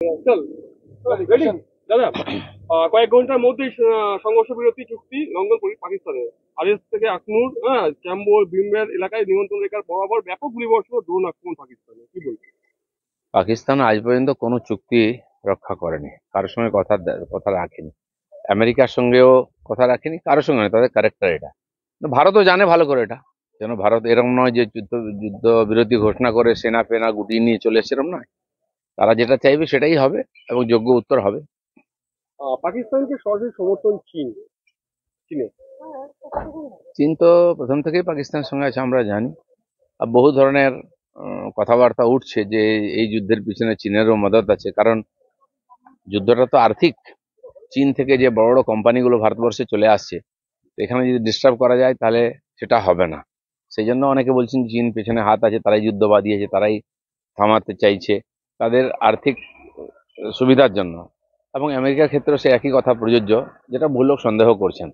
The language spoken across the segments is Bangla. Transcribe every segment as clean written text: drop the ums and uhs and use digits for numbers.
চল রেডি দাদা। কয়েক ঘন্টার মধ্যেই সংঘর্ষ বিরতি চুক্তি লঙ্ঘন করে পাকিস্তানে আরএস থেকে আখনুর চ্যাম্বর বিমবের এলাকায় নিয়ন্ত্রণ রেখার বরাবর ব্যাপক গুলিবর্ষণ ও ড্রোন আক্রমণ পাকিস্তানে কি বলবো? পাকিস্তান আজ পর্যন্ত কোনো চুক্তি রক্ষা করেনি, কারোর সঙ্গে কথা রাখেনি। আমেরিকার সঙ্গেও কথা রাখেনি, কারোর সঙ্গে নয়, তাদের ক্যারেক্টার এটা। ভারতও জানে ভালো করে এটা, যেন ভারত এরকম নয় যে যুদ্ধ বিরতি ঘোষণা করে সেনা ফেনা গুটিয়ে নিয়ে চলে এসে, এরকম নয়। তারা যেটা চাইবে সেটাই হবে এবং যোগ্য উত্তর হবে। পাকিস্তানকে সরাসরি সমর্থন চীনে। চীন তো প্রথম থেকেই পাকিস্তানের সঙ্গে আছে, আমরা জানি। আর বহু ধরনের কথাবার্তা উঠছে যে এই যুদ্ধের পিছনে চীনেরও মদত আছে, কারণ যুদ্ধটা তো আর্থিক। চীন থেকে যে বড় বড় কোম্পানিগুলো ভারতবর্ষে চলে আসছে, তো এখানে যদি ডিস্টার্ব করা যায় তাহলে সেটা হবে না। সেই জন্য অনেকে বলছেন চীন পেছনে হাত আছে, তারাই যুদ্ধ বাদিয়েছে, তারাই থামাতে চাইছে তাদের আর্থিক সুবিধার জন্য। এবং আমেরিকার ক্ষেত্রেও সে একই কথা প্রযোজ্য, যেটা ভুল লোক সন্দেহ করছেন।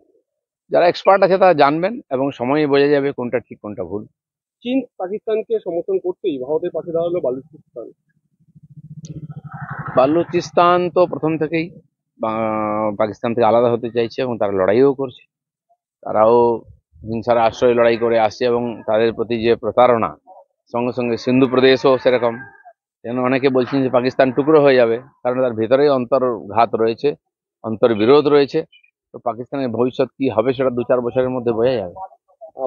যারা এক্সপার্ট আছে তারা জানবেন এবং সময়ই বোঝা যাবে কোনটা ঠিক কোনটা ভুল। চীন পাকিস্তানকে সমর্থন করতেই ভারতের পাশে দাঁড়ালো বালুচিস্তান। বালুচিস্তান তো প্রথম থেকেই পাকিস্তান থেকে আলাদা হতে চাইছে এবং তারা লড়াইও করছে। তারাও হিংসার আশ্রয় লড়াই করে আসছে এবং তাদের প্রতি যে প্রতারণা, সঙ্গে সঙ্গে সিন্ধু প্রদেশও সেরকম। যেন অনেকে বলছেন যে পাকিস্তান টুকরো হয়ে যাবে, কারণ তার ভেতরেই অন্তর্ঘাত রয়েছে, অন্তর্বিরোধ রয়েছে। তো পাকিস্তানের ভবিষ্যৎ কি হবে সেটা 2-4 বছরের মধ্যে বোঝা যাবে।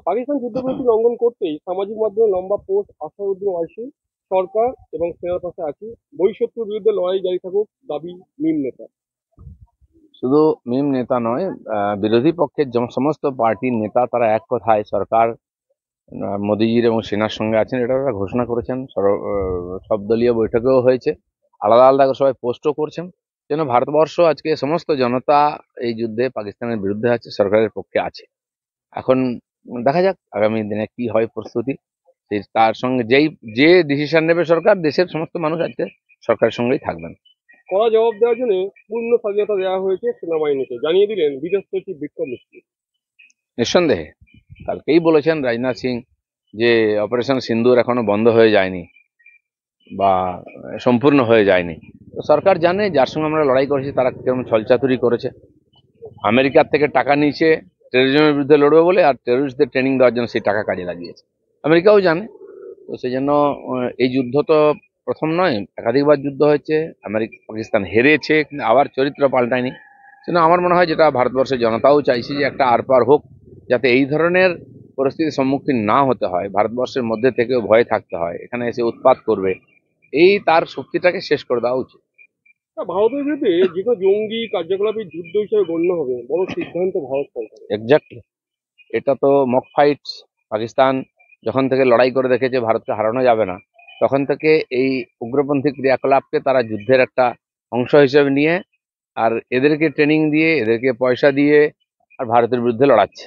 পাকিস্তান যুদ্ধবিরতি লঙ্ঘন করতেই সামাজিক মাধ্যমে লম্বা পোস্ট আসাদুদ্দিন ওয়াইসি সরকার এবং সেনার পাশে আছি, বহিঃশত্রুর বিরুদ্ধে লড়াই জারি থাকুক দাবি মিম নেতা। শুধু মিম নেতা নয়, বিরোধী পক্ষের সমস্ত পার্টির নেতা তারা এক কথায় সরকার, মোদিজির এবং সেনার সঙ্গে আছেন, এটা তারা ঘোষণা করেছেন। সব দলীয় বৈঠকেও হয়েছে, আলাদা আলাদা করে সবাই পোস্টও করছেন। যেন ভারতবর্ষ আজকে সমস্ত জনতা এই যুদ্ধে পাকিস্তানের বিরুদ্ধে আছে, সরকারের পক্ষে আছে। এখন দেখা যাক আগামী দিনে কি হয় প্রস্তুতি। তার সঙ্গে যে ডিসিশন নেবে সরকার, দেশের সমস্ত মানুষ আজকে সরকারের সঙ্গেই থাকবেন। কড়া জবাব দেওয়ার জন্য পূর্ণ স্বাধীনতা দেওয়া হয়েছে সেনাবাহিনীকে, জানিয়ে দিলেন বিদেশ সচিব বিক্রম মিশ্রি। নিঃসন্দেহে কালকেই বলেছেন রাজনাথ সিং যে অপারেশন সিন্দুর এখনো বন্ধ হয়ে যায়নি বা সম্পূর্ণ হয়ে যায়নি। তো সরকার জানে যার সঙ্গে আমরা লড়াই করেছি তারা কেমন ছলচাতুরি করেছে। আমেরিকার থেকে টাকা নিয়েছে টেরোরিজমের বিরুদ্ধে লড়বে বলে, আর টেরোরিস্টদের ট্রেনিং দেওয়ার জন্য সেই টাকা কাজে লাগিয়েছে। আমেরিকাও জানে। তো সেই জন্য এই যুদ্ধ তো প্রথম নয়, একাধিকবার যুদ্ধ হয়েছে। পাকিস্তান হেরেছে, কিন্তু আবার চরিত্র পাল্টায়নি। সেজন্য আমার মনে হয় যেটা ভারতবর্ষের জনতাও চাইছে যে একটা আরপার হোক, যাতে এই ধরনের পরিস্থিতির সম্মুখীন না হতে হয়, ভারতবর্ষের মধ্যে থেকেও ভয়ে থাকতে হয়, এখানে এসে উৎপাত করবে, এই তার শক্তিটাকে শেষ করে দেওয়া উচিত। ভারতের বিরুদ্ধে যে কোনো জঙ্গি কার্যকলাপই যুদ্ধ হিসেবে গণ্য হবে, বড় সিদ্ধান্ত ভারত সরকারের। এক্স্যাক্টলি, এটা তো মক ফাইটস। পাকিস্তান যখন থেকে লড়াই করে দেখেছে ভারতকে হারানো যাবে না, তখন থেকে এই উগ্রপন্থী ক্রিয়াকলাপকে তারা যুদ্ধের একটা অংশ হিসেবে নিয়ে, আর এদেরকে ট্রেনিং দিয়ে, এদেরকে পয়সা দিয়ে, আর ভারতের বিরুদ্ধে লড়াচ্ছে।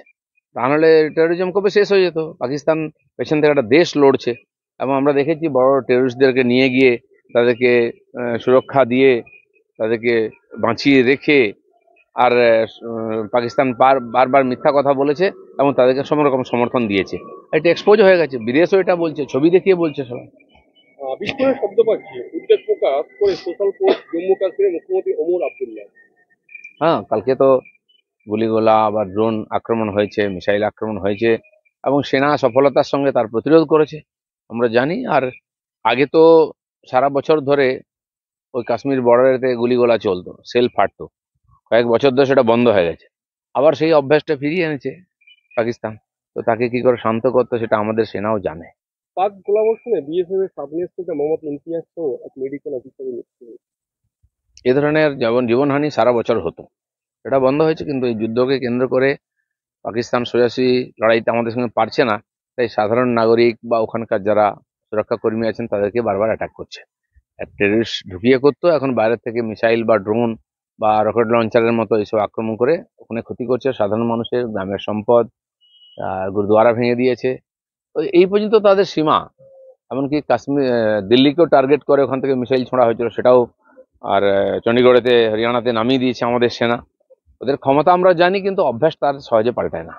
তাহলে টেরোরিজম কবে শেষ হয়ে যেত? পাকিস্তান পেছন থেকে একটা দেশ লড়ছে এবং আমরা দেখেছি বড় টেরোরিস্টদেরকে নিয়ে গিয়ে তাদেরকে সুরক্ষা দিয়ে, তাদেরকে বাঁচিয়ে রেখে, আর পাকিস্তান বারবার মিথ্যা কথা বলেছে এবং তাদেরকে সব রকম সমর্থন দিয়েছে। এটা এক্সপোজ হয়ে গেছে, বিদেশও এটা বলছে, ছবি দেখিয়ে বলছে সবাই। বিস্ফোরণের শব্দ পাচ্ছি, উদ্বেগ প্রকাশ করে সোশ্যাল পোস্ট জম্মু কাশ্মীরের মুখ্যমন্ত্রী ওমর আবদুল্লাহ। হ্যাঁ, কালকে তো গুলিগোলা বা ড্রোন আক্রমণ হয়েছে, মিসাইল আক্রমণ হয়েছে এবং সেনা সফলতার সঙ্গে তার প্রতিরোধ করেছে, আমরা জানি। আর আগে তো সারা বছর ধরে ওই কাশ্মীর বর্ডারেতে গুলিগোলা চলতো, সেল ফাটতো, কয়েক বছর ধরে সেটা বন্ধ হয়ে গেছে। আবার সেই অভ্যাসটা ফিরিয়ে এনেছে পাকিস্তান। তো তাকে কি করে শান্ত করতো সেটা আমাদের সেনাও জানে। পাক গোলাবর্ষণে বিএসএফ এর সাব ইন্সপেক্টর মোহাম্মদ ইমতিয়াজ সহ এক মেডিকেল অফিসারের মৃত্যু হয়েছে। এ ধরনের জীবনহানি সারা বছর হতো, এটা বন্ধ হয়েছে। কিন্তু এই যুদ্ধকে কেন্দ্র করে পাকিস্তান সোজাসুজি লড়াইতে আমাদের সঙ্গে পারছে না, তাই সাধারণ নাগরিক বা ওখানকার যারা সুরক্ষা কর্মী আছেন তাদেরকে বারবার অ্যাটাক করছে। টেররিস্ট ঢুকিয়ে করতো, এখন বাইরে থেকে মিসাইল বা ড্রোন বা রকেট লঞ্চারের মতো এইসব আক্রমণ করে ওখানে ক্ষতি করছে সাধারণ মানুষের গ্রামের সম্পদ। গুরুদুয়ারা ভেঙে দিয়েছে। তো এই পর্যন্ত তাদের সীমা। এমনকি দিল্লিকেও টার্গেট করে ওখান থেকে মিসাইল ছোঁড়া হয়েছিল, সেটাও। আর চণ্ডীগড়েতে, হরিয়ানাতে নামিয়ে দিয়েছে আমাদের সেনা। ওদের ক্ষমতা আমরা জানি, কিন্তু অভ্যাস তার সহজে পাল্টায় না।